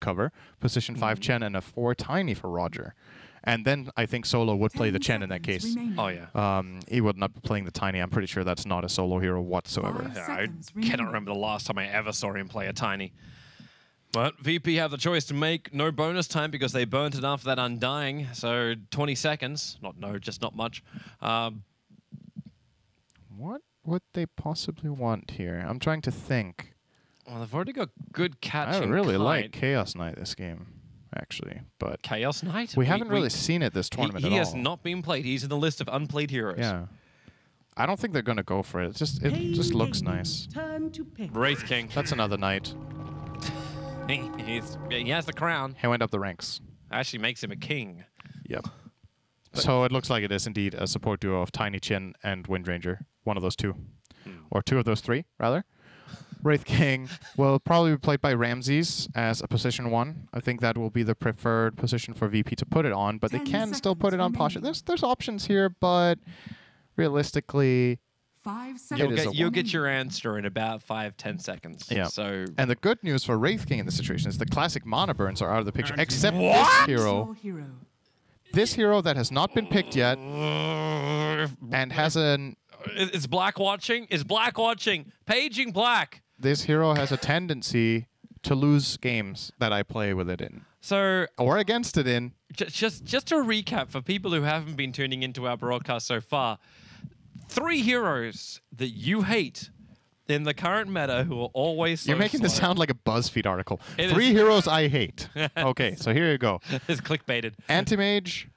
cover, position 5 Chen, and a 4 Tiny for Roger. And then I think Solo would play the Chen in that case. Oh, yeah. He would not be playing the Tiny. I'm pretty sure that's not a solo hero whatsoever. Yeah, I cannot remember the last time I ever saw him play a Tiny. But VP have the choice to make no bonus time because they burnt it after that Undying. So 20 seconds. Just not much. What would they possibly want here? I'm trying to think. Well, they've already got good catching. I really Kite. like Chaos Knight this game, actually. But Chaos Knight? We haven't really seen it this tournament at all. He has not been played. He's in the list of unplayed heroes. Yeah. I don't think they're going to go for it. It just looks nice. Wraith King. That's another knight. He has the crown. He went up the ranks. Actually makes him a king. Yep. So it looks like it is indeed a support duo of Tiny Chin and Windranger. One of those two. Or two of those three, rather. Wraith King will probably be played by Ramses as a position 1. I think that will be the preferred position for VP to put it on, but they can still put it on Pasha. There's options here, but realistically, 5 seconds. You'll get your answer in about 5-10 seconds. Yeah. So and the good news for Wraith King in this situation is the classic mana burns are out of the picture, except this hero. This hero that has not been picked yet and has an... Is Black watching? Is Black watching? Paging Black. This hero has a tendency to lose games that I play with it in. So... Or against it in. Just to recap for people who haven't been tuning into our broadcast so far, 3 heroes that you hate in the current meta who are always so You're making this slow. sound like a BuzzFeed article. It 3 is. heroes I hate. Okay, so here you go. It's clickbaited. Anti-Mage,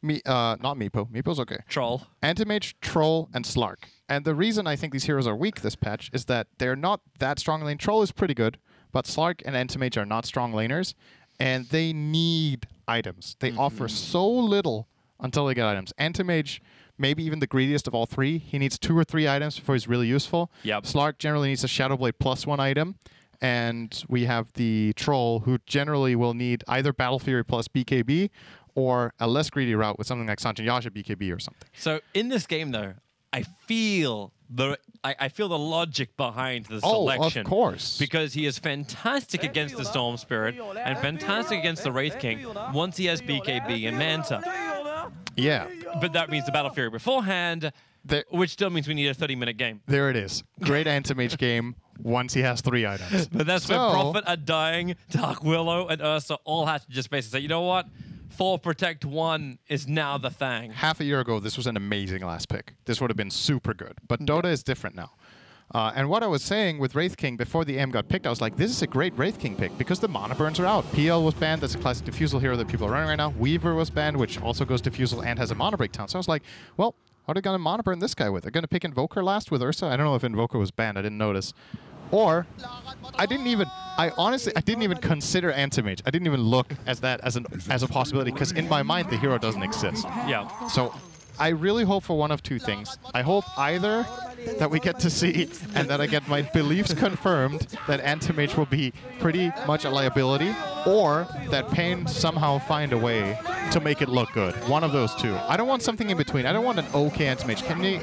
not Meepo. Meepo's okay. Troll. Anti-Mage, Troll, and Slark. And the reason I think these heroes are weak this patch is that they're not that strong lane. Troll is pretty good, but Slark and Anti-Mage are not strong laners, and they need items. They offer so little until they get items. Anti-Mage, maybe even the greediest of all 3. He needs 2 or 3 items before he's really useful. Yep. Slark generally needs a Shadowblade +1 item. And we have the Troll, who generally will need either Battle Fury plus BKB or a less greedy route with something like Sanjin Yasha BKB or something. So in this game, though, I feel the logic behind the selection. Oh, of course. Because he is fantastic against the Storm Spirit and fantastic against the Wraith King once he has BKB and Manta. Yeah. But that means the Battle Fury beforehand, which still means we need a 30-minute game. There it is. Great Anti-Mage game once he has 3 items. But that's where Prophet, Undying, Dark Willow, and Ursa all have to just basically say, you know what? 4 Protect 1 is now the thing. Half a year ago, this was an amazing last pick. This would have been super good. But Dota is different now. And what I was saying with Wraith King before the AM got picked, I was like, this is a great Wraith King pick because the mana burns are out. PL was banned. That's a classic Diffusal hero that people are running right now. Weaver was banned, which also goes Diffusal and has a mana breakdown. So I was like, well, how are they going to mana burn this guy with? They're going to pick Invoker last with Ursa? I don't know if Invoker was banned. I didn't notice. Or I honestly didn't even consider Anti-Mage. I didn't even look as that as a possibility because in my mind the hero doesn't exist. Yeah. So I really hope for one of 2 things. I hope either that we get to see and that I get my beliefs confirmed that Anti-Mage will be pretty much a liability, or that paiN somehow find a way to make it look good. One of those 2. I don't want something in between. I don't want an okay Anti-Mage. Can you...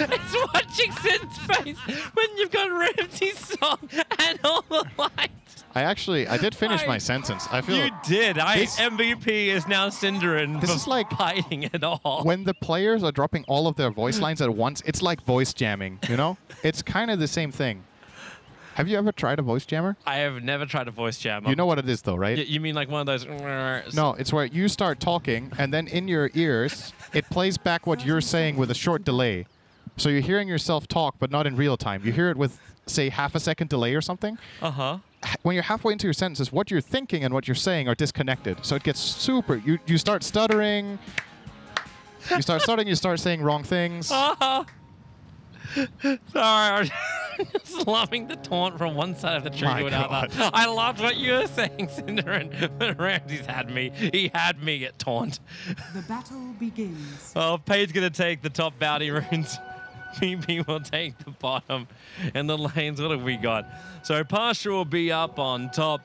It's watching Sin's face when you've got Ramsey's song and all the lights. I did finish my sentence. I feel you did. MVP is now Cinderin. This is like fighting it all. When the players are dropping all of their voice lines at once, it's like voice jamming, you know? It's kind of the same thing. Have you ever tried a voice jammer? I have never tried a voice jam. You know what it is, though, right? You mean like one of those... No, it's where you start talking, and then in your ears, it plays back what you're saying with a short delay. So you're hearing yourself talk, but not in real time. You hear it with, say, half a second delay or something. Uh-huh. When you're halfway into your sentences, what you're thinking and what you're saying are disconnected. So it gets super... You start stuttering. You start stuttering, you start saying wrong things. Sorry, I'm just loving the taunt from one side of the tree to another. I loved what you were saying, Cinderin, but Ramsey's had me. He had me at taunt. The battle begins. Oh, paiN's going to take the top bounty runes. PP will take the bottom. And the lanes, what have we got? So Pasha will be up on top.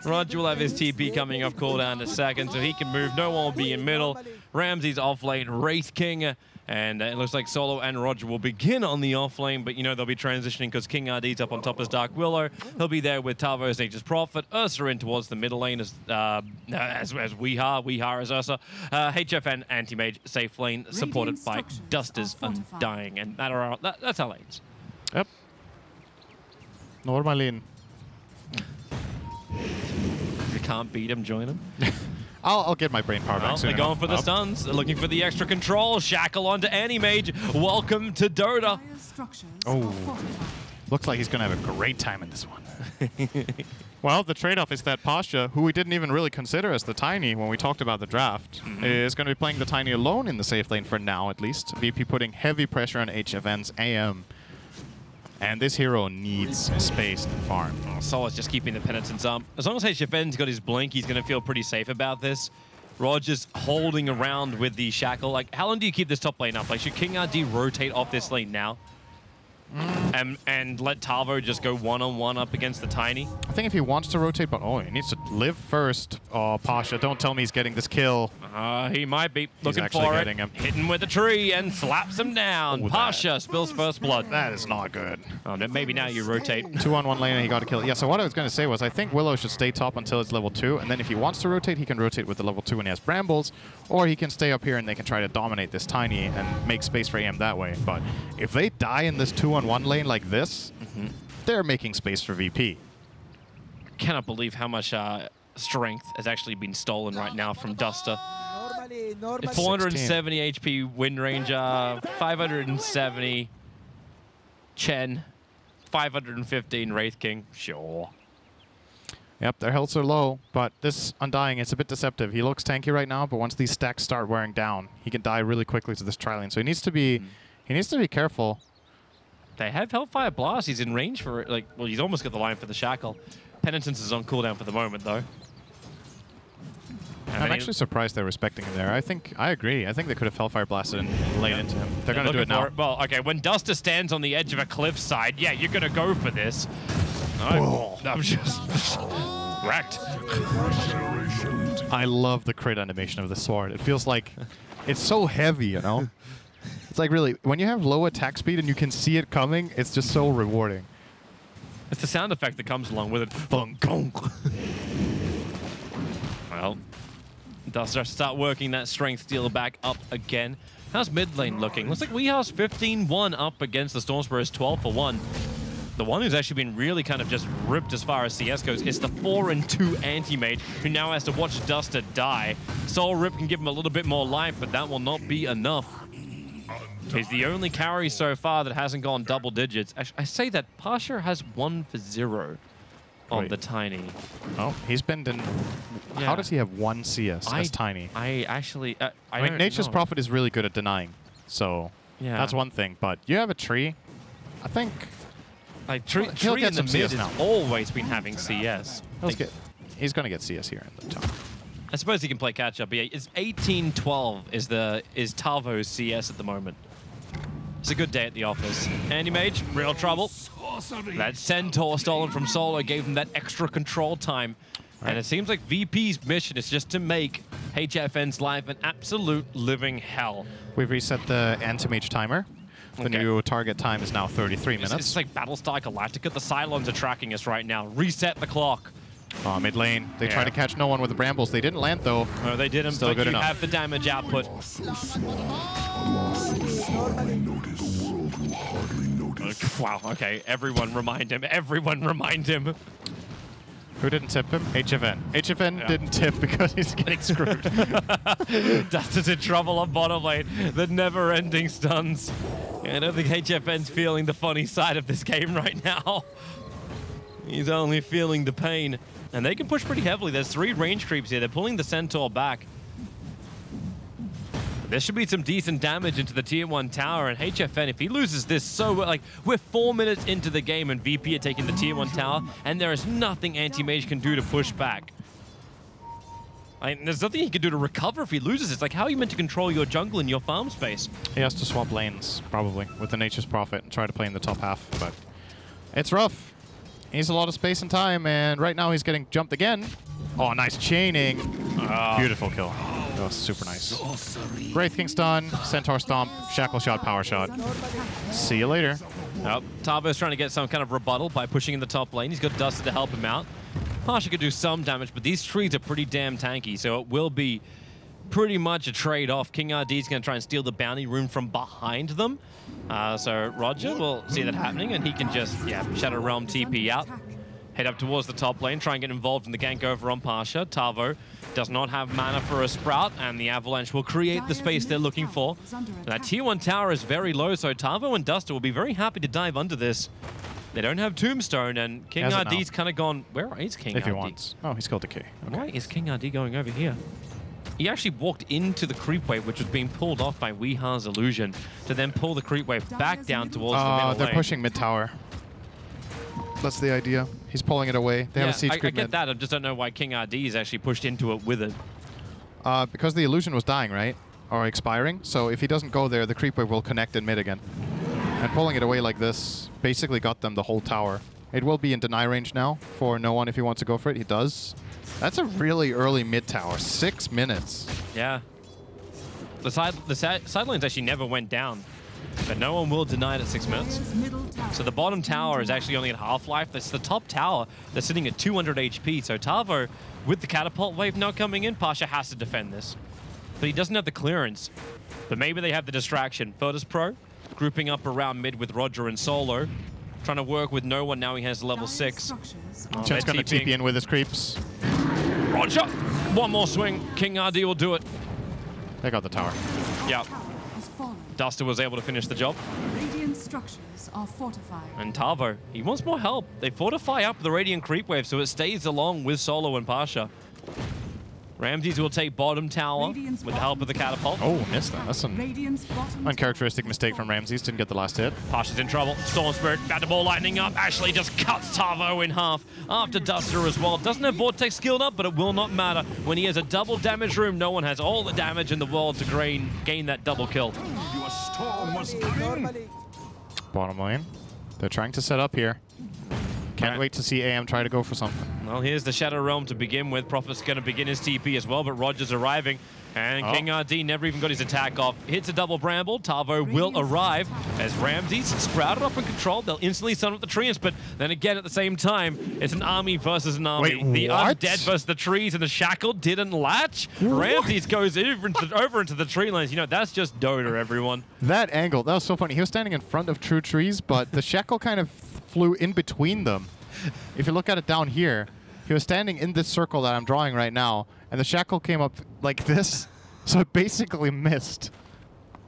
Roger will have his TP coming off cooldown in a second, so he can move. No one will be in middle. Ramsey's off lane, Wraith King, and it looks like Solo and Roger will begin on the off lane, but you know they'll be transitioning because King RD's up on top as Dark Willow. He'll be there with Tavo as Nature's Prophet. Ursa in towards the middle lane as Weehaw as Ursa. HFN Anti-Mage safe lane supported by Duster's Undying, and that's our lanes. Yep. Normal lane. If you can't beat him, join him. I'll get my brain power back soon. They're going for the stuns. They're looking for the extra control. Shackle onto Anti-Mage. Welcome to Dota. Oh, looks like he's going to have a great time in this one. Well, the trade-off is that Pasha, who we didn't even really consider as the Tiny when we talked about the draft, is going to be playing the Tiny alone in the safe lane for now, at least. VP putting heavy pressure on HFN's AM. And this hero needs space and farm. Sola's just keeping the penitence up. As long as HFN's got his blink, he's going to feel pretty safe about this. Roger's holding around with the shackle. Like, how long do you keep this top lane up? Like, should King RD rotate off this lane now? And let Tavo just go one-on-one up against the Tiny? I think if he wants to rotate, but he needs to live first. Oh, Pasha, don't tell me he's getting this kill. He might be looking for it. Him. Hitting with a tree and slaps him down. Pasha spills first blood. That is not good. Oh, maybe now you rotate. 2-on-1 lane and he got a kill. Yeah, so what I was going to say was I think Willow should stay top until it's level 2, and then if he wants to rotate, he can rotate with the level 2 when he has Brambles, or he can stay up here and they can try to dominate this Tiny and make space for AM that way. But if they die in this 2-on-1 lane like this, they're making space for VP. Cannot believe how much strength has actually been stolen right now from Duster. 470 HP win range, 570 Chen, 515 Wraith King. Sure. Yep, their healths are low, but this Undying, it's a bit deceptive. He looks tanky right now, but once these stacks start wearing down, he can die really quickly to this tri-lane. So he needs to be careful. They have Hellfire Blast. He's in range for it. Like, well, he's almost got the line for the shackle. Penitence is on cooldown for the moment, though. I'm actually surprised they're respecting him there. I agree. I think they could have Hellfire Blasted and laid into him. They're going to do it now. Well, okay, when Duster stands on the edge of a cliffside, yeah, you're going to go for this. I'm just wrecked. I love the crit animation of the sword. It feels like it's so heavy, you know? It's like really, when you have low attack speed and you can see it coming, it's just so rewarding. It's the sound effect that comes along with it. Well, Duster start working that strength steal back up again. How's mid lane looking? Looks like Weeha's 15-1 up against the Stormsparrow's 12-1. The one who's actually been really kind of just ripped as far as CS goes is the 4-2 Anti-Mage, who now has to watch Duster die. Soul Rip can give him a little bit more life, but that will not be enough. He's the only carry so far that hasn't gone double digits. I say that Pasha has 1 for 0 on the Tiny. Oh, he's been in... Yeah. How does he have 1 CS as Tiny? I mean, Nature's Prophet is really good at denying, so that's one thing. But you have a tree. I think... Like, tree in the mid has always been having CS. He's going to get CS here in the top. I suppose he can play catch-up. Yeah, it's 18-12 is Tavo's CS at the moment. It's a good day at the office. Anti-Mage, real trouble. That Centaur stolen from Solo gave him that extra control time. Right. And it seems like VP's mission is just to make HFN's life an absolute living hell. We've reset the Anti-Mage timer. The new target time is now 33 minutes. It's like Battlestar Galactica. The Cylons are tracking us right now. Reset the clock. Mid lane. They try to catch no one with the Brambles. They didn't land, though. No, they didn't. Still good enough. You have the damage output. Wow, okay. Everyone remind him. Everyone remind him. Who didn't tip him? HFN. HFN didn't tip because he's getting screwed. Duster's in trouble on bottom lane. The never-ending stuns. I don't think HFN's feeling the funny side of this game right now. He's only feeling the pain. And they can push pretty heavily. There's 3 range creeps here. They're pulling the Centaur back. There should be some decent damage into the tier 1 tower, and HFN, if he loses this like, we're 4 minutes into the game and VP are taking the tier 1 tower, and there is nothing Anti-Mage can do to push back. There's nothing he can do to recover if he loses. It's like, how are you meant to control your jungle and your farm space? He has to swap lanes, probably, with the Nature's Prophet and try to play in the top half, but it's rough. He needs a lot of space and time, and right now he's getting jumped again. Oh, nice chaining. Beautiful kill. That was super nice. Wraith King stun, Centaur Stomp, Shackle Shot, Power Shot. See you later. Yep. Tavo's trying to get some kind of rebuttal by pushing in the top lane. He's got Duster to help him out. Pasha could do some damage, but these trees are pretty damn tanky, so it will be pretty much a trade-off. King RD is going to try and steal the bounty rune from behind them. So Roger will see that happening, and he can just, Shadow Realm TP out. Head up towards the top lane, try and get involved in the gank over on Pasha. Tavo does not have mana for a Sprout, and the Avalanche will create the space they're looking for. That tier 1 tower is very low, so Tavo and Duster will be very happy to dive under this. They don't have Tombstone, and King RD's kind of gone... Where is King RD? If he wants. Oh, he's killed Decay. Okay. Why is King RD going over here? He actually walked into the creep wave, which was being pulled off by Weeha's illusion, to then pull the creep wave back down towards the middle lane. They're pushing mid-tower. That's the idea. He's pulling it away. They have a siege creep I get that. I just don't know why King RD is actually pushed into it with it. Because the illusion was dying, right? Or expiring. So if he doesn't go there, the creep wave will connect in mid again. And pulling it away like this basically got them the whole tower. It will be in deny range now for no one if he wants to go for it. He does. That's a really early mid tower. 6 minutes. Yeah. The side lanes actually never went down. But no one will deny it at 6 minutes. So the bottom tower is actually only at half-life. That's the top tower. They're sitting at 200 HP. So Tavo, with the catapult wave now coming in, Pasha has to defend this. But he doesn't have the clearance. But maybe they have the distraction. Virtus.pro grouping up around mid with Roger and Solo. Trying to work with no one now. He has level 6. Chet's going to TP in with his creeps. Roger! One more swing. King RD will do it. They got the tower. Yep. Duster was able to finish the job. Radiant structures are fortified. And Tavo, he wants more help. They fortify up the Radiant creep wave so it stays along with Solo and Pasha. Ramses will take bottom tower with the help of the catapult. Oh, missed that. That's an uncharacteristic mistake from Ramses. Didn't get the last hit. Pasha's in trouble. Storm Spirit about to ball lightning up. Ashley just cuts Tavo in half after Duster as well. Doesn't have Vortex skilled up, but it will not matter. When he has a double damage room, no one has all the damage in the world to gain that double kill. Bottom lane. They're trying to set up here. Can't wait to see AM try to go for something. Well, here's the Shadow Realm to begin with. Prophet's going to begin his TP as well, but Roger's arriving. And King RD never even got his attack off. Hits a double bramble. Tavo will arrive as Ramses sprouted up in control. They'll instantly stun up the trees, but then again at the same time, it's an army versus an army. Wait, the what? undead versus the trees, and the shackle didn't latch. Ramses goes over into the tree lines. You know, that's just Dota, everyone. That angle, that was so funny. He was standing in front of true trees, but the shackle kind of flew in between them. If you look at it down here, he was standing in this circle that I'm drawing right now, and the shackle came up like this, so it basically missed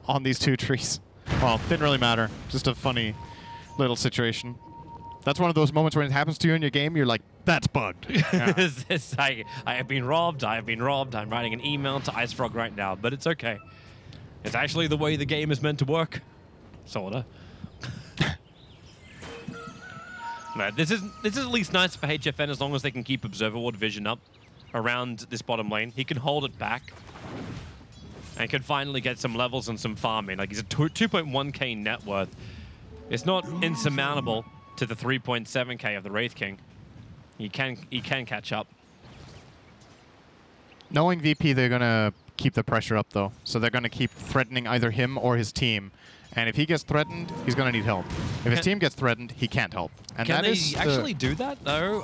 on these two trees. Well, didn't really matter. Just a funny little situation. That's one of those moments when it happens to you in your game, you're like, that's bugged. Yeah. I have been robbed. I have been robbed. I'm writing an email to IceFrog right now, but it's okay. It's actually the way the game is meant to work. Sorta. No, this is at least nice for HFN as long as they can keep Observer Ward vision up around this bottom lane. He can hold it back and can finally get some levels and some farming. Like, he's a 2.1k net worth. It's not insurmountable to the 3.7k of the Wraith King. He can catch up. Knowing VP, they're going to keep the pressure up, though. So they're going to keep threatening either him or his team. And if he gets threatened, he's going to need help. If his team gets threatened, he can't help. And can they actually do that, though?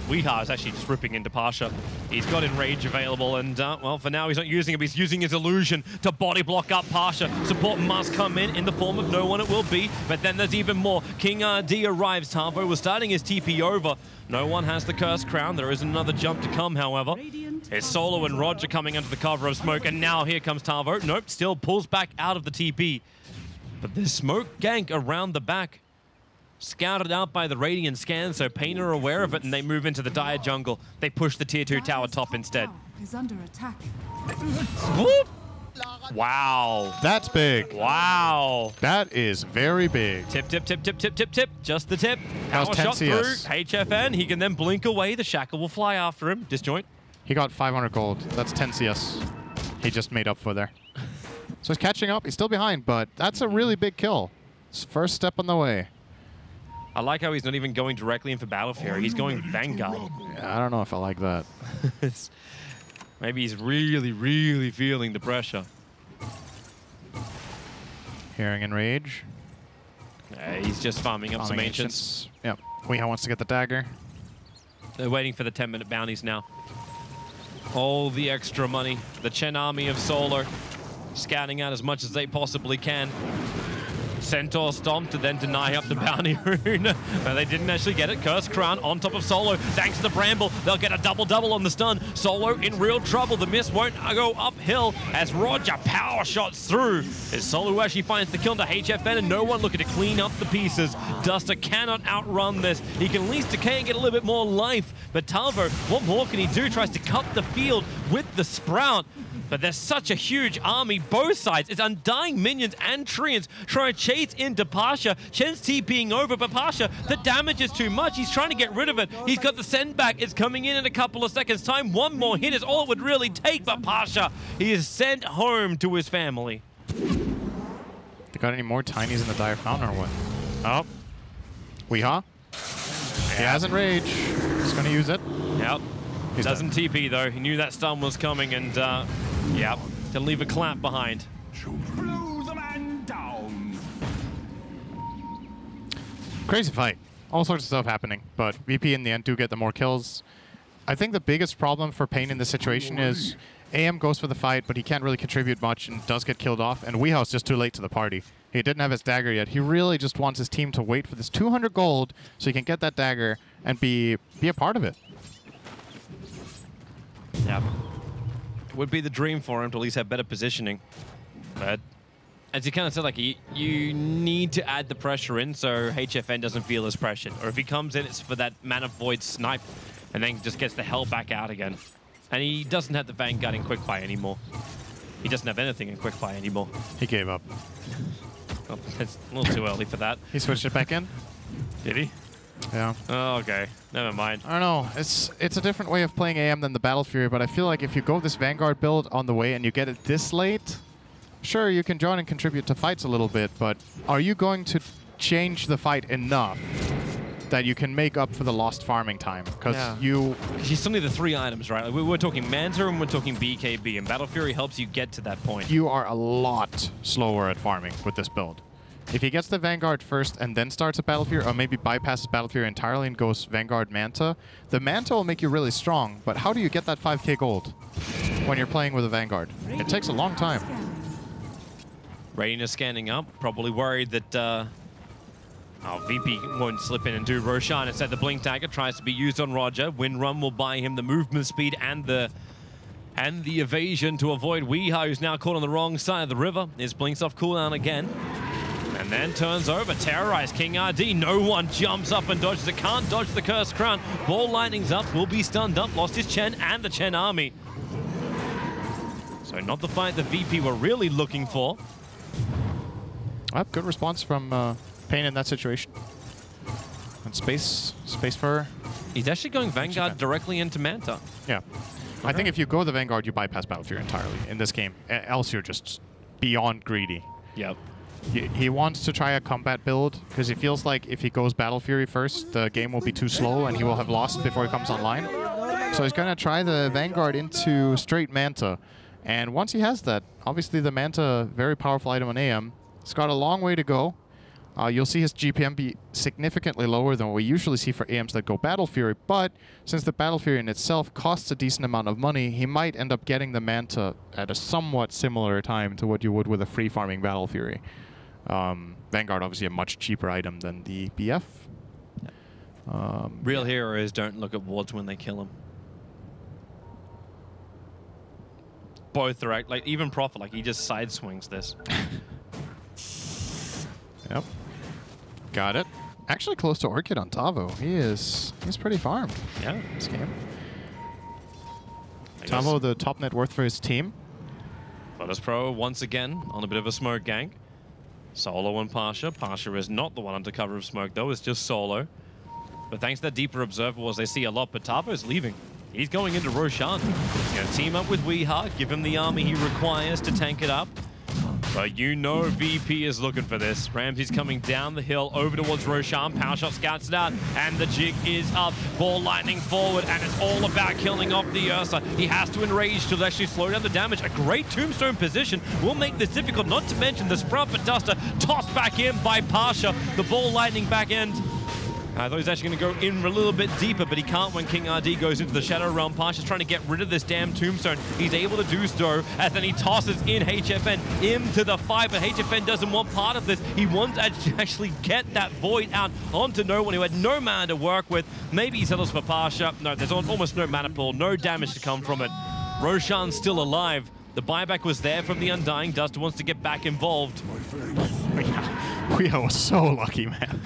Weeha is actually just ripping into Pasha. He's got Enrage available, and, well, for now, he's not using it. He's using his illusion to body block up Pasha. Support must come in the form of no one it will be, but then there's even more. King RD arrives. Tavo was starting his TP over. No one has the Cursed Crown. There is another jump to come, however. It's Solo and Roger coming under the cover of smoke, and now here comes Tavo. Nope, still pulls back out of the TP. But this smoke gank around the back, scouted out by the Radiant scan, so paiN are aware of it, and they move into the Dire jungle. They push the tier 2 tower top instead. Is under attack. Whoop! Wow. That's big. Wow. That is very big. Tip, tip, tip, tip, tip, tip, tip. Just the tip. That was Power 10 shot CS. through HFN. He can then blink away. The shackle will fly after him. Disjoint. He got 500 gold. That's 10 CS. He just made up for there. So he's catching up. He's still behind, but that's a really big kill. It's first step on the way. I like how he's not even going directly in for Battle Fury. He's going Vanguard. Yeah, I don't know if I like that. Maybe he's really, really feeling the pressure. Hearing Enrage. Yeah, he's just farming up some ancients. Yep. Weehaw wants to get the dagger. They're waiting for the 10-minute bounties now. All the extra money. The Chen army of Solo scouting out as much as they possibly can. Centaur Stomp to then deny up the bounty rune. But they didn't actually get it. Curse Crown on top of Solo. Thanks to the Bramble, they'll get a double-double on the stun. Solo in real trouble. The miss won't go uphill as Roger power shots through. As Solo actually finds the kill to HFN and no one looking to clean up the pieces. Duster cannot outrun this. He can at least decay and get a little bit more life. But Talvo, what more can he do? Tries to cut the field with the Sprout. But there's such a huge army, both sides. It's Undying minions and Treants trying to chase into Pasha. Chen's TPing over, but Pasha, the damage is too much. He's trying to get rid of it. He's got the send back. It's coming in a couple of seconds' time. One more hit is all it would really take, but Pasha, he is sent home to his family. They got any more tinies in the Dire Fountain or what? Oh. Weehaw? He has Enrage. He's going to use it. Yep. He's Doesn't TP though. He knew that stun was coming and yeah, to leave a clamp behind. Blow the man down. Crazy fight. All sorts of stuff happening, but VP in the end do get the more kills. I think the biggest problem for paiN in this situation is AM goes for the fight, but he can't really contribute much and does get killed off, and Weehaw's just too late to the party. He didn't have his dagger yet. He really just wants his team to wait for this 200 gold so he can get that dagger and be a part of it. Yeah. It would be the dream for him to at least have better positioning. But as you kind of said, like, you need to add the pressure in so HFN doesn't feel as pressured. Or if he comes in, it's for that Mana Void snipe and then just gets the hell back out again. And he doesn't have the Vanguard in Quickfire anymore. He doesn't have anything in Quickfire anymore. He gave up. Well, it's a little too early for that. He switched it back in? Did he? Yeah. Oh, okay. Never mind. I don't know. It's a different way of playing AM than the Battle Fury, but I feel like if you go this Vanguard build on the way and you get it this late, sure, you can join and contribute to fights a little bit, but are you going to change the fight enough that you can make up for the lost farming time? Because you still need the 3 items, right? Like we're talking Manta and we're talking BKB, and Battle Fury helps you get to that point. You are a lot slower at farming with this build. If he gets the Vanguard first and then starts a Battle Fury, or maybe bypasses Battle Fury entirely and goes Vanguard Manta, the Manta will make you really strong, but how do you get that 5k gold when you're playing with a Vanguard? It takes a long time. Readiness scanning up, probably worried that VP won't slip in and do Roshan. Instead, the Blink Dagger tries to be used on Roger. Windrun will buy him the movement speed and the evasion to avoid Weehaw, who's now caught on the wrong side of the river. His Blink's off cooldown again. And then turns over, terrorized King RD. No one jumps up and dodges it. Can't dodge the Cursed Crown. Ball Lightning's up, will be stunned up. Lost his Chen and the Chen army. So not the fight the VP were really looking for. Good response from paiN in that situation. And space for... He's actually going Vanguard directly into Manta. Yeah. I think if you go the Vanguard, you bypass Battle Fury entirely in this game. Else you're just beyond greedy. Yep. He wants to try a combat build because he feels like if he goes Battle Fury first, the game will be too slow and he will have lost before he comes online. So he's going to try the Vanguard into straight Manta. And once he has that, obviously the Manta, very powerful item on AM, it's got a long way to go. You'll see his GPM be significantly lower than what we usually see for AMs that go Battle Fury, but since the Battle Fury in itself costs a decent amount of money, he might end up getting the Manta at a somewhat similar time to what you would with a free farming Battle Fury. Vanguard, obviously a much cheaper item than the BF. Real heroes don't look at wards when they kill them. Both are, like, even Prophet, like, he just side swings this. Yep. Got it. Actually close to Orchid on Tavo. He's pretty farmed. Yeah. This game. Tavo, the top net worth for his team. Virtus.pro once again on a bit of a smoke gank. Solo and Pasha. Pasha is not the one under cover of smoke, though. It's just Solo. But thanks to that deeper observables, they see a lot. But Tavo is leaving. He's going into Roshan. He's going to team up with Weehaw, give him the army he requires to tank it up. But you know VP is looking for this. Ramsey's coming down the hill over towards Roshan. Power shot scouts it out, and the jig is up. Ball lightning forward, and it's all about killing off the Ursa. He has to enrage to actually slow down the damage. A great tombstone position will make this difficult, not to mention the Sprout, but Duster tossed back in by Pasha. The ball lightning back end. I thought he was actually going to go in a little bit deeper, but he can't when King RD goes into the Shadow Realm. Pasha's trying to get rid of this damn tombstone. He's able to do so, as then he tosses in HFN into the fight, but HFN doesn't want part of this. He wants to actually get that Void out onto no one who had no mana to work with. Maybe he settles for Pasha. No, there's almost no mana pool, no damage to come from it. Roshan's still alive. The buyback was there from the Undying. Duster wants to get back involved. We are so lucky, man.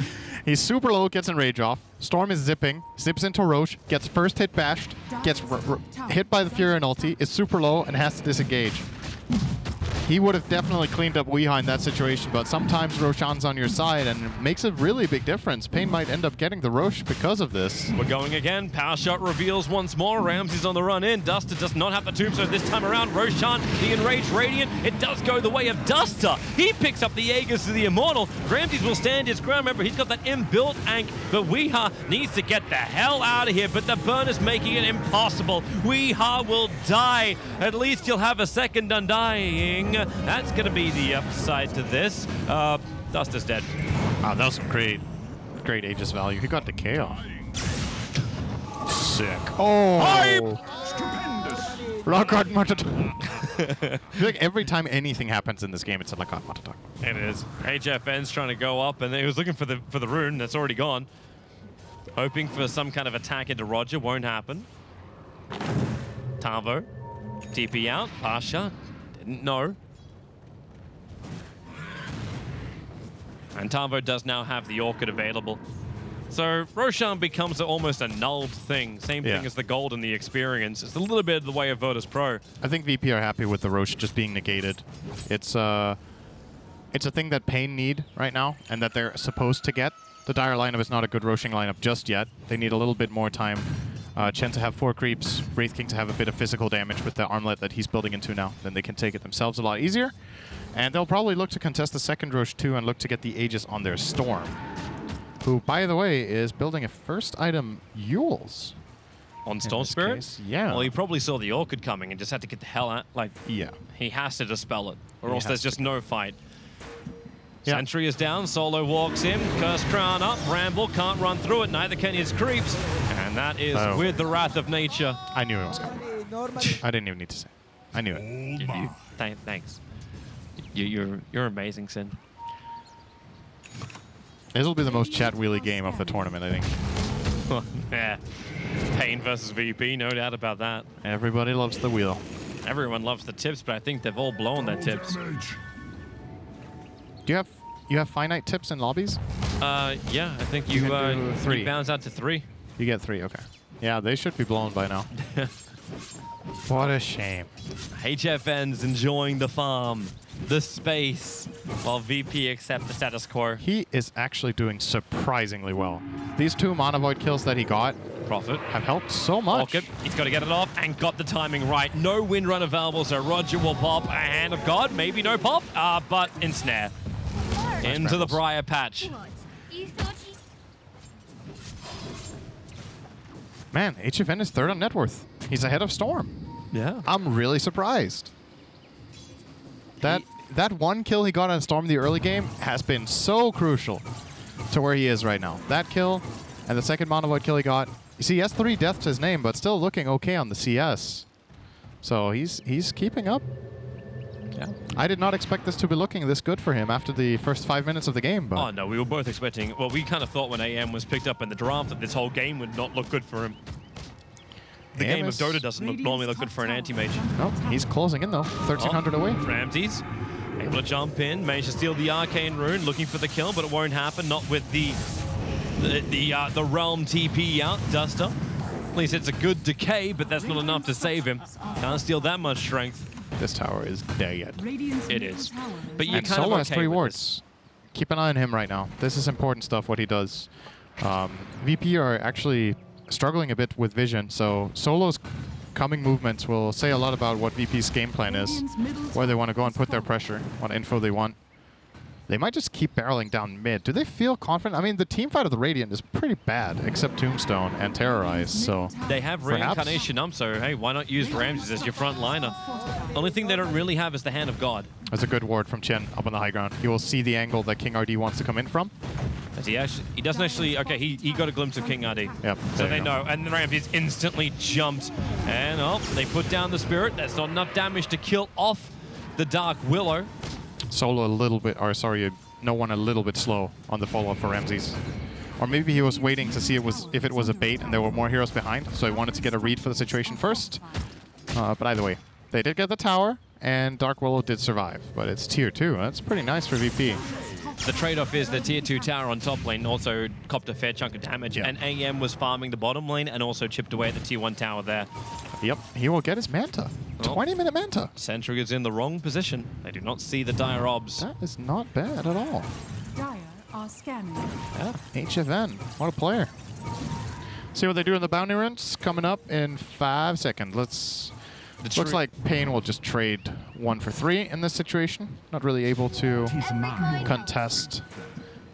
He's super low, gets enrage off. Storm is zipping, zips into Roche, gets first hit bashed, gets hit by the Fury and ulti, is super low, and has to disengage. He would have definitely cleaned up Weeha in that situation, but sometimes Roshan's on your side, and it makes a really big difference. paiN might end up getting the Roche because of this. We're going again. Power shot reveals once more. Ramsey's on the run in. Duster does not have the tombstone this time around. Roshan, the enraged Radiant. It does go the way of Duster. He picks up the Aegis to the Immortal. Ramsey's will stand his ground. Remember, he's got that inbuilt Ank, but Weeha needs to get the hell out of here, but the burn is making it impossible. Weeha will die. At least he'll have a second Undying. That's going to be the upside to this. Duster's dead. Wow, that was some great Aegis value. He got decay off. Sick. Oh! Stupendous. Lockhart Matatak. I feel like every time anything happens in this game, it's a Lockhart Matatak. It is. HFN's trying to go up, and he was looking for the rune. That's already gone. Hoping for some kind of attack into Roger. Won't happen. Tavo. TP out. Pasha. Didn't know. And Tavo does now have the Orchid available. So Roshan becomes almost a nulled thing. Same thing as the gold and the experience. It's a little bit of the way of Virtus.pro. I think VP are happy with the Roche just being negated. It's a thing that paiN need right now, and that they're supposed to get. The Dire lineup is not a good Roshing lineup just yet. They need a little bit more time. Chen to have 4 creeps, Wraith King to have a bit of physical damage with the armlet that he's building into now. Then they can take it themselves a lot easier. And they'll probably look to contest the second Roche too and look to get the Aegis on their Storm. Who, by the way, is building a first item Yules. On Storm Spirit? Case. Yeah. Well, he probably saw the Orchid coming and just had to get the hell out. Like, yeah. He has to dispel it, or else there's just no fight. Yeah. Sentry is down, Solo walks in, Curse Crown up, Ramble can't run through it, neither can his creeps. And that is with the Wrath of Nature. I knew it was coming. I didn't even need to say. I knew it. Thanks. You're amazing, Sin. This will be the most chat wheelie game of the tournament, I think. Yeah. paiN versus VP, no doubt about that. Everybody loves the wheel. Everyone loves the tips, but I think they've all blown their tips. Do you have finite tips in lobbies? Yeah, I think you can do 3. bounce out to 3. You get 3, okay. Yeah, they should be blown by now. What a shame. HFN's enjoying the farm, the space, while VP accept the status quo. He is actually doing surprisingly well. These 2 Mana Void kills that he got Profit have helped so much. Orchid, he's got to get it off and got the timing right. No Windrun available, so Roger will pop a Hand of God. Maybe no pop, but ensnare. Into the Briar Patch. Man, HFN is 3rd on net worth. He's ahead of Storm. Yeah. I'm really surprised. That 1 kill he got on Storm the early game has been so crucial to where he is right now. That kill and the second Mana Void kill he got. You see, he has 3 deaths to his name, but still looking okay on the CS. So he's keeping up. Yeah. I did not expect this to be looking this good for him after the first 5 minutes of the game. But oh no, we were both expecting. Well, we kind of thought when AM was picked up in the draft that this whole game would not look good for him. The game of Dota doesn't normally look good for an anti-mage. No, he's closing in though. 1,300 away. Ramses able to jump in, managed to steal the Arcane Rune, looking for the kill, but it won't happen. Not with the Realm TP out. Duster. At least it's a good decay, but that's not enough to save him. Can't steal that much strength. This tower is dead. It is. But you and Solo has 3 wards. Keep an eye on him right now. This is important stuff, what he does. VP are actually struggling a bit with vision, so Solo's coming movements will say a lot about what VP's game plan is, where they want to go and put their pressure, what info they want. They might just keep barreling down mid. Do they feel confident? I mean, the team fight of the Radiant is pretty bad, except Tombstone and Terrorize, so... They have Reincarnation up, so hey, why not use Ramses as your front liner? Only thing they don't really have is the Hand of God. That's a good ward from Chen up on the high ground. He will see the angle that King RD wants to come in from. As he doesn't actually... Okay, he got a glimpse of King RD. Yep. So they know. And the Ramses instantly jumps. And, oh, they put down the Spirit. That's not enough damage to kill off the Dark Willow. Solo a little bit, or sorry, no one a little bit slow on the follow-up for Ramses. Or maybe he was waiting to see if it was a bait and there were more heroes behind, so he wanted to get a read for the situation first. But either way, they did get the tower, and Dark Willow did survive. But it's tier 2. That's pretty nice for VP. The trade-off is the tier 2 tower on top lane also copped a fair chunk of damage, and AM was farming the bottom lane and also chipped away at the tier 1 tower there. Yep, he will get his Manta. 20-minute Manta. Sentry is in the wrong position. They do not see the dire obs. That is not bad at all. Dire are scanning. Yeah, HFN. What a player. See what they do in the bounty runs coming up in 5 seconds. Looks like paiN will just trade 1 for 3 in this situation. Not really able to contest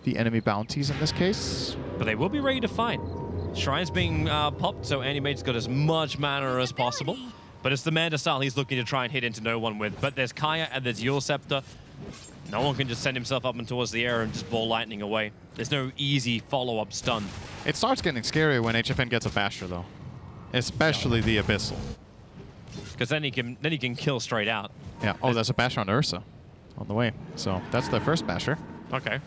the enemy bounties in this case. But they will be ready to fight. Shrine's being popped, so Animate's got as much mana as possible. But it's the Manta style he's looking to try and hit into no one with. But there's Kaya and there's Eul Scepter. No one can just send himself up and towards the air and just ball lightning away. There's no easy follow-up stun. It starts getting scary when HFN gets a Basher, though. Especially the Abyssal. Because then he can kill straight out. Yeah. Oh, there's a Basher on Ursa on the way. So that's their first Basher. Okay.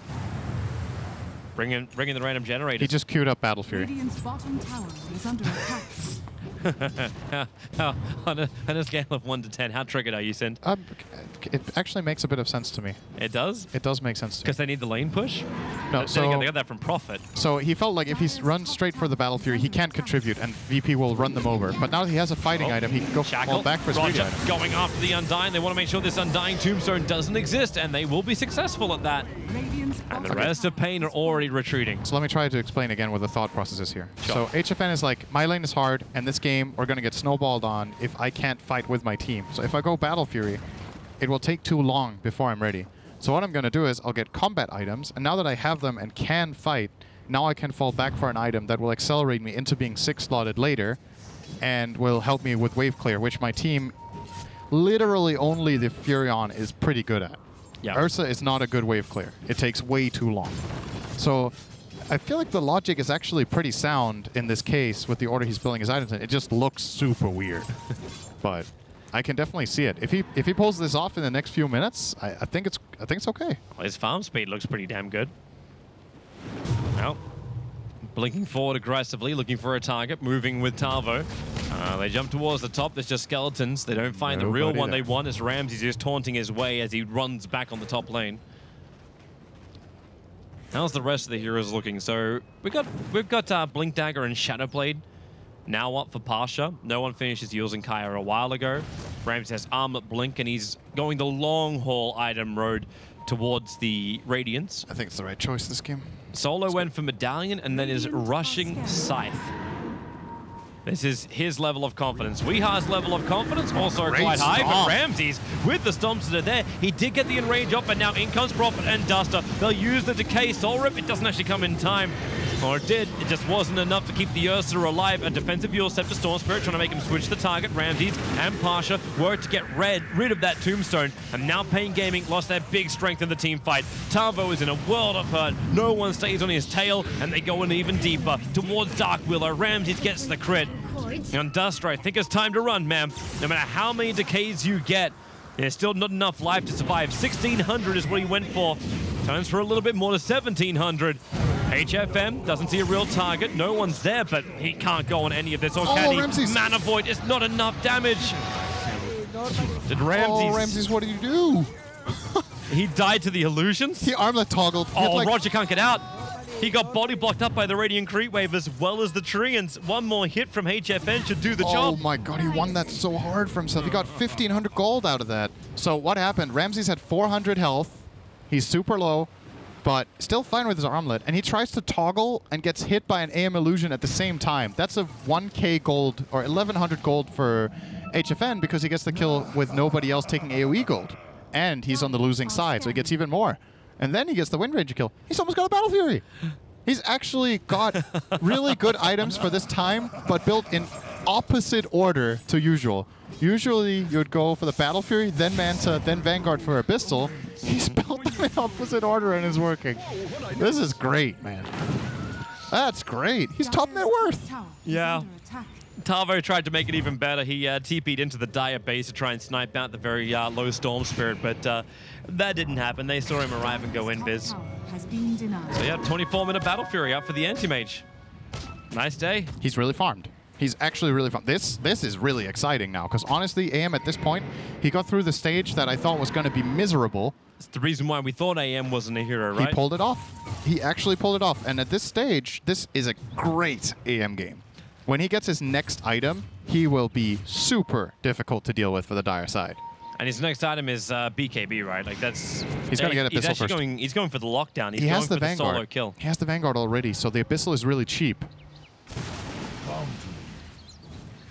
Bring in the random generator. He just queued up Battle Fury. Radiant's bottom tower is under attack. On a scale of 1 to 10, how triggered are you, Sind? It actually makes a bit of sense to me. It does? It does make sense to me. Because they need the lane push? No, so they got that from Prophet. So he felt like if he runs straight for the Battle Fury, he can't contribute, and VP will run them over. But now that he has a fighting item, he can go fall back for his greedy item. Going after the Undying. They want to make sure this Undying Tombstone doesn't exist, and they will be successful at that. And the rest of paiN are already retreating. So let me try to explain again what the thought process is here. Sure. So HFN is like, my lane is hard, and this game we're going to get snowballed on if I can't fight with my team. So if I go Battle Fury, it will take too long before I'm ready. So what I'm going to do is I'll get combat items, and now that I have them and can fight, now I can fall back for an item that will accelerate me into being 6-slotted later and will help me with wave clear, which my team, literally only the Furion, is pretty good at. Yeah. Ursa is not a good wave clear. It takes way too long. So I feel like the logic is actually pretty sound in this case with the order he's building his items in. It just looks super weird. But I can definitely see it. If he pulls this off in the next few minutes, I think it's okay. Well, his farm speed looks pretty damn good. Well, blinking forward aggressively, looking for a target, moving with Tavo. They jump towards the top. There's just skeletons. They don't find the real one they want. As Ramses is taunting his way as he runs back on the top lane. How's the rest of the heroes looking? So we've got Blink Dagger and Shadowblade now up for Pasha. No one finishes using Kaya a while ago. Ramses has Armlet Blink, and he's going the long haul item road towards the Radiance. I think it's the right choice this game. Solo went for Medallion and then is rushing Scythe. This is his level of confidence. Weeha's level of confidence also quite high, but Ramses, with the stomps that are there, he did get the enrage up, and now in comes Prophet and Duster. They'll use the Decay Soul Rip. It doesn't actually come in time. Or it did. It just wasn't enough to keep the Ursa alive. A defensive Eul Scepter Storm Spirit trying to make him switch the target. Ramses and Pasha worked to get rid of that Tombstone. And now paiN Gaming lost their big strength in the team fight. Tavo is in a world of hurt. No one stays on his tail, and they go in even deeper towards Dark Willow. Ramses gets the crit. And Duster, I think it's time to run, ma'am. No matter how many decays you get, there's still not enough life to survive. 1,600 is what he went for. Turns for a little bit more to 1,700. HFM doesn't see a real target. No one's there, but he can't go on any of this. Or can he? Ramses. Mana Void is not enough damage. Did Ramses... Oh, Ramses, what did you do? He died to the illusions? He armlet toggled. Oh, Roger can't get out. He got body blocked up by the Radiant Creep Wave as well as the Treants. One more hit from HFN should do the job. Oh my god, he won that so hard for himself. He got 1,500 gold out of that. So what happened? Ramses had 400 health. He's super low. but still fine with his armlet. And he tries to toggle and gets hit by an AM illusion at the same time. That's a 1k gold or 1100 gold for HFN because he gets the kill with nobody else taking AoE gold. And he's on the losing side, so he gets even more. And then he gets the Wind Ranger kill. He's almost got a Battle Fury. He's actually got really good items for this time, but built in opposite order to usual. Usually, you would go for the Battle Fury, then Manta, then Vanguard for Abyssal. He's built them in opposite order and is working. This is great, man. That's great. He's top net worth. Yeah. Talvo tried to make it even better. He TP'd into the Dire base to try and snipe out the very low Storm Spirit, but that didn't happen. They saw him arrive and go invis. So yeah, 24-minute Battle Fury up for the Anti-Mage. Nice day. He's really farmed. He's actually really farmed. This is really exciting now, because honestly, AM at this point, he got through the stage that I thought was going to be miserable. It's the reason why we thought AM wasn't a hero, right? He pulled it off. He actually pulled it off. And at this stage, this is a great AM game. When he gets his next item, he will be super difficult to deal with for the Dire side. And his next item is BKB, right? Like that's. He's going to get Abyssal first. He's going for the lockdown. He's he going has the for Vanguard. the solo kill. He has the Vanguard already, so the Abyssal is really cheap.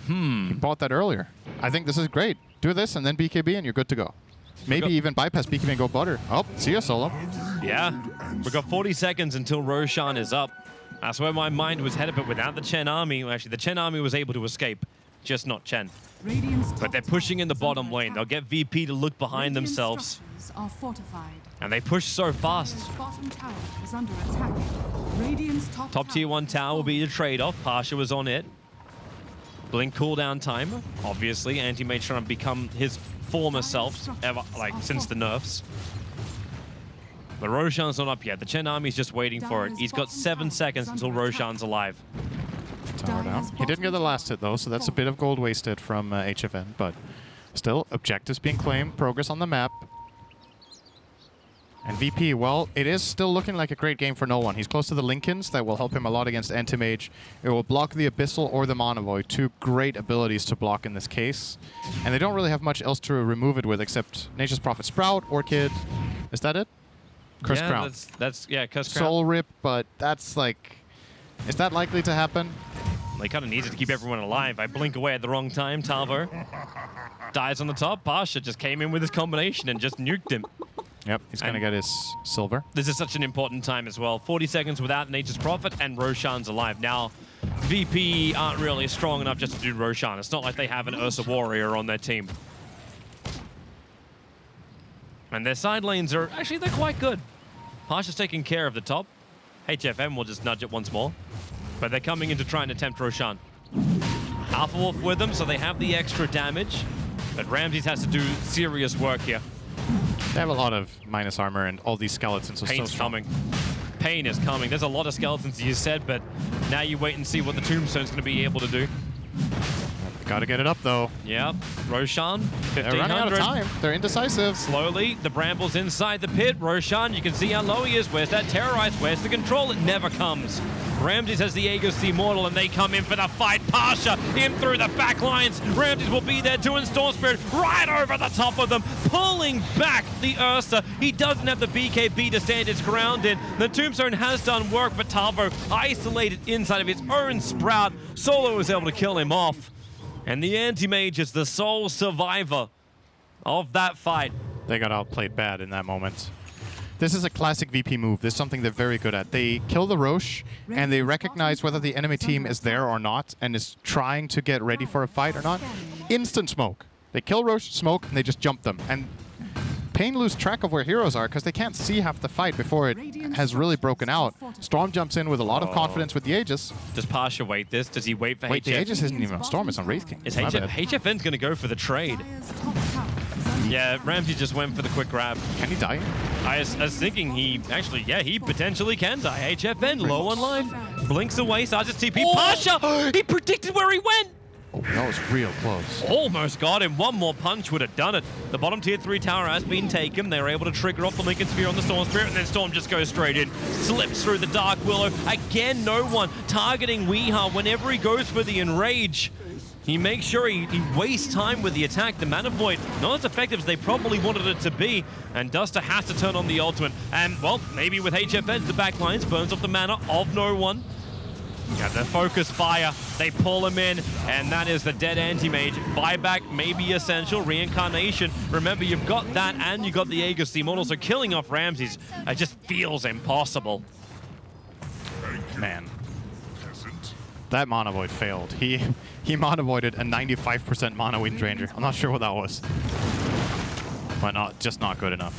He bought that earlier. I think this is great. Do this and then BKB and you're good to go. Maybe even bypass BKB and go butter. Oh, see ya, solo. Yeah. We've got 40 seconds until Roshan is up. That's where my mind was headed, but without the Chen army, well, actually the Chen army was able to escape, just not Chen. But they're pushing in the bottom lane. They'll get VP to look behind themselves. And they push so fast. Top tier 1 tower will be the trade-off. Pasha was on it. Blink cooldown time. Obviously, Anti-Mage trying to become his former self, ever, like since the nerfs. But Roshan's not up yet. The Chen army's just waiting for it. He's got 7 seconds until Roshan's alive. Tower down. He didn't get the last hit though, so that's a bit of gold wasted from HFN, but still, objectives being claimed, progress on the map. And VP, well, it is still looking like a great game for no one. He's close to the Lincolns. That will help him a lot against Anti-Mage. It will block the Abyssal or the Mana Void. Two great abilities to block in this case. And they don't really have much else to remove it with except Nature's Prophet Sprout, Orchid. Is that it? Curse yeah, Crown. That's Curse Crown. Soul Rip, but that's like... Is that likely to happen? They kind of needed to keep everyone alive. I blink away at the wrong time. Talvo dies on the top. Pasha just came in with his combination and just nuked him. Yep, he's going to get his silver. This is such an important time as well. 40 seconds without Nature's Prophet, and Roshan's alive. Now, VP aren't really strong enough just to do Roshan. It's not like they have an Ursa Warrior on their team. And their side lanes are, actually, they're quite good. Pasha's taking care of the top. HFM will just nudge it once more. But they're coming in to try and attempt Roshan. Alpha Wolf with them, so they have the extra damage. But Ramses has to do serious work here. They have a lot of minus armor and all these skeletons are paiN's so strong. coming. paiN is coming. There's a lot of skeletons, you said, but now you wait and see what the Tombstone's going to be able to do. Gotta get it up, though. Yep. Roshan, 1500. They're running out of time. They're indecisive. Slowly, the Bramble's inside the pit. Roshan, you can see how low he is. Where's that Terrorize? Where's the control? It never comes. Ramses has the Aegis the Immortal, and they come in for the fight. Pasha in through the back lines. Ramses will be there doing Storm Spirit right over the top of them, pulling back the Ursa. He doesn't have the BKB to stand his ground in. The Tombstone has done work, but Talvo isolated inside of his own Sprout. Solo was able to kill him off. And the Anti-Mage is the sole survivor of that fight. They got outplayed bad in that moment. This is a classic VP move. This is something they're very good at. They kill the Roche, and they recognize whether the enemy team is there or not, and is trying to get ready for a fight or not. Instant smoke. They kill Roche, smoke, and they just jump them. And paiN lose track of where heroes are because they can't see half the fight before it has really broken out. Storm jumps in with a lot of confidence with the Aegis. Does Pasha wait this? Does he wait for HF? Wait, the Aegis isn't even on Storm, it's on Wraith King. Is HFN's going to go for the trade? Yeah, Ramsey just went for the quick grab. Can he die? I was thinking he actually, yeah, he potentially can die. HFN low on life. Blinks away, starts his TP. Pasha! He predicted where he went! Oh, that was real close. Almost got him. One more punch would have done it. The bottom tier 3 tower has been taken. They were able to trigger off the Lincoln Sphere on the Storm Spirit, and then Storm just goes straight in. Slips through the Dark Willow. Again, no one targeting Weeha whenever he goes for the Enrage. He makes sure he wastes time with the attack. The Mana Void, not as effective as they probably wanted it to be. And Duster has to turn on the ultimate. And, well, maybe with HFN, the backlines burns off the mana of no one. Got the focus fire, they pull him in, and that is the dead anti-mage. Buyback may be essential, reincarnation. Remember, you've got that and you got the Aegis Immortal, so killing off Ramses just feels impossible. Man, that Mana Void failed. He Mana Voided a 95% Mana Wind Ranger. I'm not sure what that was. But just not good enough.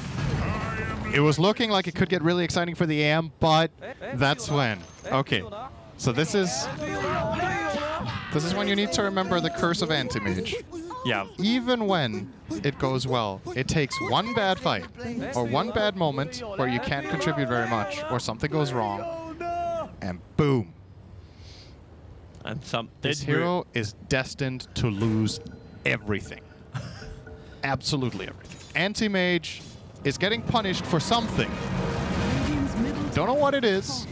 It was looking like it could get really exciting for the AM, but that's when. Okay. So this is when you need to remember the curse of anti-mage. Yeah. Even when it goes well, it takes one bad fight or one bad moment where you can't contribute very much or something goes wrong, and boom. And this hero is destined to lose everything. Absolutely everything. Anti-mage is getting punished for something. Don't know what it is.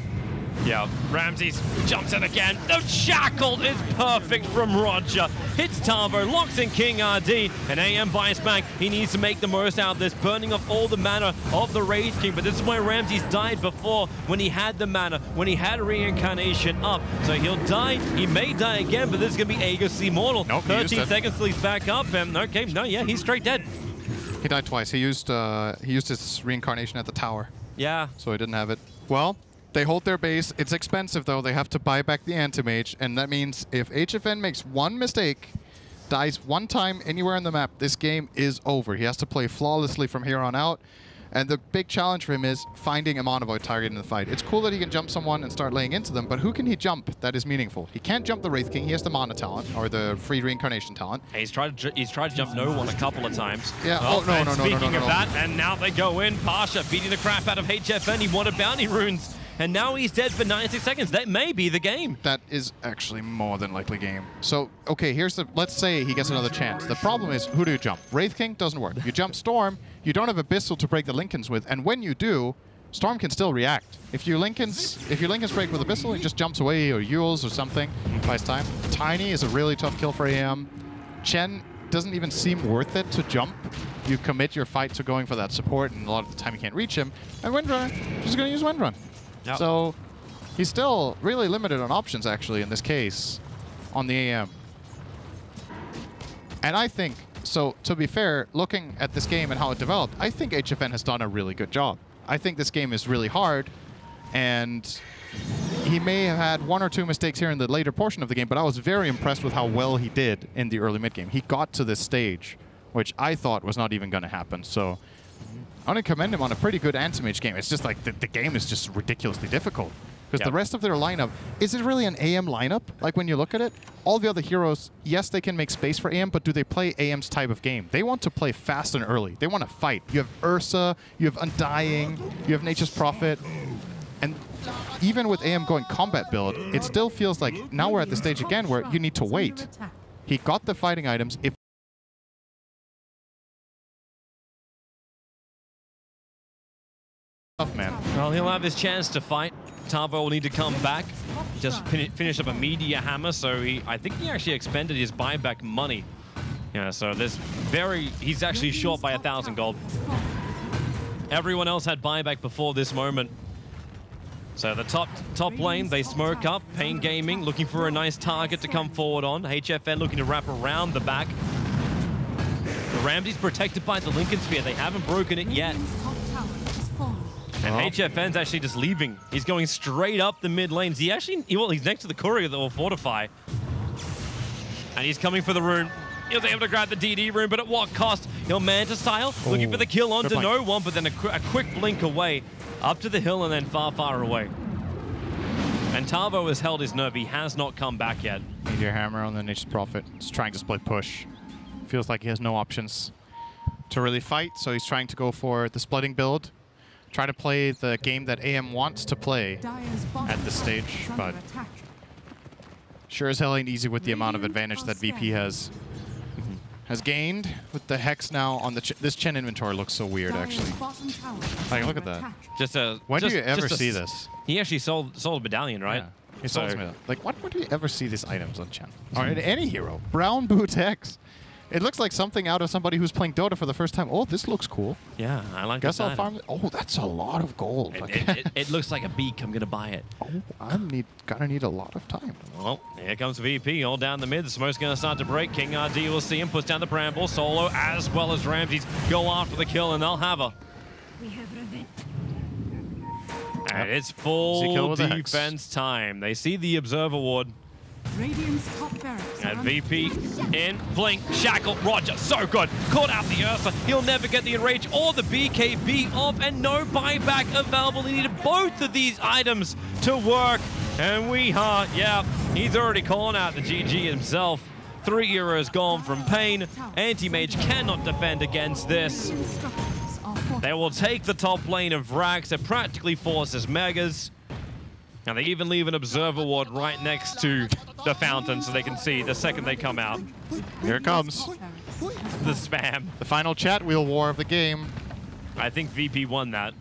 Yeah, Ramses jumps in again. The shackle is perfect from Roger. Hits Tavo, locks in King RD, and AM buys back. He needs to make the most out of this, burning off all the mana of the Wraith King. But this is why Ramses died before, when he had the mana, when he had reincarnation up. So he'll die. He may die again, but this is going to be Aegis Immortal. Nope, 13 seconds till he's back up. And okay, no, yeah, he's straight dead. He died twice. He used his reincarnation at the tower. Yeah. So he didn't have it. Well, they hold their base. It's expensive, though. They have to buy back the anti-mage, and that means if HFN makes one mistake, dies one time anywhere on the map, this game is over. He has to play flawlessly from here on out, and the big challenge for him is finding a Mana Void target in the fight. It's cool that he can jump someone and start laying into them, but who can he jump that is meaningful? He can't jump the Wraith King. He has the Mana talent, or the free reincarnation talent. He's tried to jump no one a couple of times. Yeah. Well, no. Speaking of that, and now they go in. Pasha beating the crap out of HFN. He wanted bounty runes. And now he's dead for 96 seconds. That may be the game. That is actually more than likely game. So, okay, let's say he gets another chance. The problem is, who do you jump? Wraith King doesn't work. You jump Storm, you don't have Abyssal to break the Lincolns with, and when you do, Storm can still react. If you Lincolns break with Abyssal, he just jumps away, or Yules or something, buys time. Tiny is a really tough kill for AM. Chen doesn't even seem worth it to jump. You commit your fight to going for that support, and a lot of the time you can't reach him. And Windrunner, just gonna use Windrun. Yep. So he's still really limited on options, actually, in this case, on the AM. And I think, so to be fair, looking at this game and how it developed, I think HFN has done a really good job. I think this game is really hard, and he may have had one or two mistakes here in the later portion of the game, but I was very impressed with how well he did in the early mid-game. He got to this stage, which I thought was not even going to happen. So I want to commend him on a pretty good anti-mage game. It's just like the game is just ridiculously difficult. Because the rest of their lineup, is it really an AM lineup? Like when you look at it, all the other heroes, yes, they can make space for AM, but do they play AM's type of game? They want to play fast and early. They want to fight. You have Ursa, you have Undying, you have Nature's Prophet. And even with AM going combat build, it still feels like now we're at the stage again where you need to wait. He got the fighting items. If man. Well, he'll have his chance to fight. Tavo will need to come back. He just finished up a Media Hammer, so I think he actually expended his buyback money. Yeah, so he's actually short by 1,000 gold. Everyone else had buyback before this moment. So the top lane, they smoke up. paiN Gaming looking for a nice target to come forward on. HFN looking to wrap around the back. The Ramsey's protected by the Lincoln Sphere. They haven't broken it yet. And HFN's actually just leaving. He's going straight up the mid lanes. He's next to the courier that will fortify. And he's coming for the rune. He was able to grab the DD rune, but at what cost? He'll Manta style, looking for the kill onto no one, but then a quick blink away, up to the hill and then far, far away. And Tavo has held his nerve. He has not come back yet. Meteor Hammer on the Nature's Prophet. He's trying to split push. Feels like he has no options to really fight, so he's trying to go for the splitting build. Try to play the game that AM wants to play at this stage, but Sure as hell ain't easy with the amount of advantage that VP has gained. With the Hex now on the this Chen inventory looks so weird, actually. Like, look at that. When do you ever see this? He actually sold a medallion, right? Yeah. He sold me that. Like, when do you ever see these items on Chen? Or in any hero? Brown Boots Hex. It looks like something out of somebody who's playing Dota for the first time. Oh, this looks cool. Yeah, I like Guess that. I'll farm it. Oh, that's a lot of gold. It looks like a beak. I'm going to buy it. Oh, gonna need a lot of time. Well, here comes VP all down the mid. The smoke's going to start to break. King RD will see him, puts down the Bramble. Solo as well as Ramses go after the kill, and they'll have her. And it's full defense time. They see the Observer Ward. Radiant's top barracks. And VP in, blink, shackle, Roger, so good. Caught out the Ursa, he'll never get the enrage or the BKB off, and no buyback available. He needed both of these items to work. And Weeha, yeah, he's already calling out the GG himself. 3 heroes gone from paiN. Anti-Mage cannot defend against this. They will take the top lane of Rax. It practically forces Megas. And they even leave an Observer Ward right next to the fountain so they can see the second they come out. Here it comes. The spam. The final chat wheel war of the game. I think VP won that.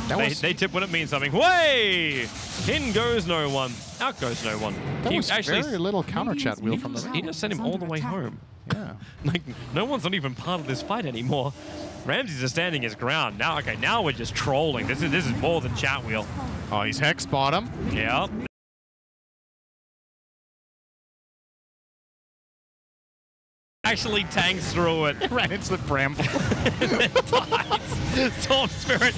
They tip when it means something. Way! In goes no one. Out goes no one. That was actually very little counter chat wheel from the... He just sent him all the way home. Yeah. Like, no one's not even part of this fight anymore. Ramses is standing his ground. Now, okay, now we're just trolling. This is more than chat wheel. Oh, he's Hex bottom. Yep. Actually tanks through it. Ran into the Bramble. Storm Spirit.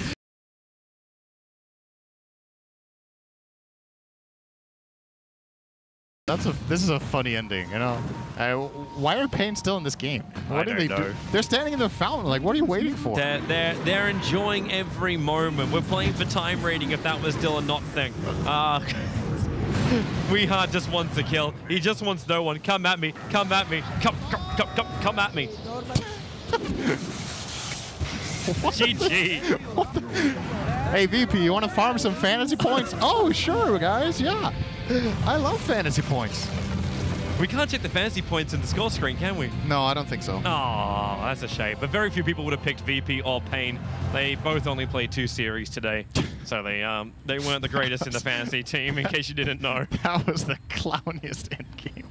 This is a funny ending, you know. Why are paiN still in this game? What do they do? They're standing in the fountain. Like, what are you waiting for? They're enjoying every moment. We're playing for time rating. If that was still a not thing. Weeha just wants to kill. He just wants no one. Come at me. Come at me. Come at me. GG. Hey, VP, you want to farm some fantasy points? Oh, sure, guys. Yeah. I love fantasy points. We can't check the fantasy points in the score screen, can we? No, I don't think so. Oh, that's a shame. But very few people would have picked VP or paiN. They both only played 2 series today. So they weren't the greatest in the fantasy team, in case you didn't know. That was the clowniest endgame.